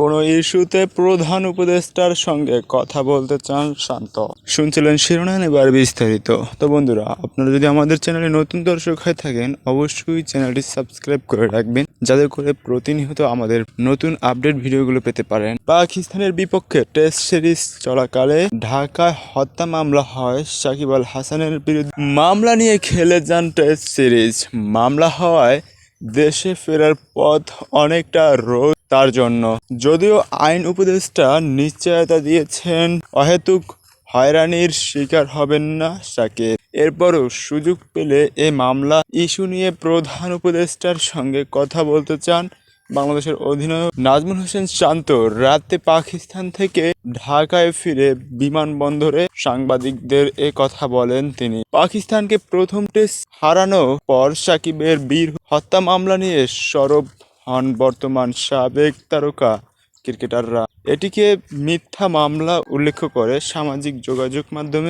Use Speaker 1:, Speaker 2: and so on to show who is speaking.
Speaker 1: কোনো ইস্যুতে প্রধান উপদেষ্টার সঙ্গে কথা বলতে চান শান্ত। শুনছিলেন শিরোনাম, এবার বিস্তারিত। তো বন্ধুরা, আপনারা যদি আমাদের চ্যানেলে নতুন দর্শক হয়ে থাকেন, অবশ্যই চ্যানেলটি সাবস্ক্রাইব করে রাখবেন, যাতে করে প্রতিনিয়ত আমাদের নতুন আপডেট ভিডিওগুলো পেতে পারেন। পাকিস্তানের বিপক্ষে টেস্ট সিরিজ চলাকালে ঢাকায় হত্যা মামলা হয় সাকিব আল হাসানের বিরুদ্ধে। মামলা নিয়ে খেলে যান টেস্ট সিরিজ। মামলা হওয়ায় দেশে ফেরার পথ অনেকটা রোদ তার জন্য। যদিও আইন উপদেষ্টা নিশ্চয়তা দিয়েছেন অহেতুক হয়রানির শিকার হবেন না সাকিব। এরপরও সুযোগ পেলে এ মামলা ইস্যু নিয়ে প্রধান উপদেষ্টার সঙ্গে কথা বলতে চান বাংলাদেশের অধিনায়ক নাজমুল হোসেন শান্ত। রাতে পাকিস্তান থেকে ঢাকায় ফিরে বিমানবন্দরে সাংবাদিকদের এ কথা বলেন তিনি। পাকিস্তানকে প্রথম টেস্ট হারানোর পর সাকিবের বীর হত্যা মামলা নিয়ে সরব হন বর্তমান সাবেক তারকা ক্রিকেটাররা। এটিকে মিথ্যা মামলা উল্লেখ করে সামাজিক যোগাযোগ মাধ্যমে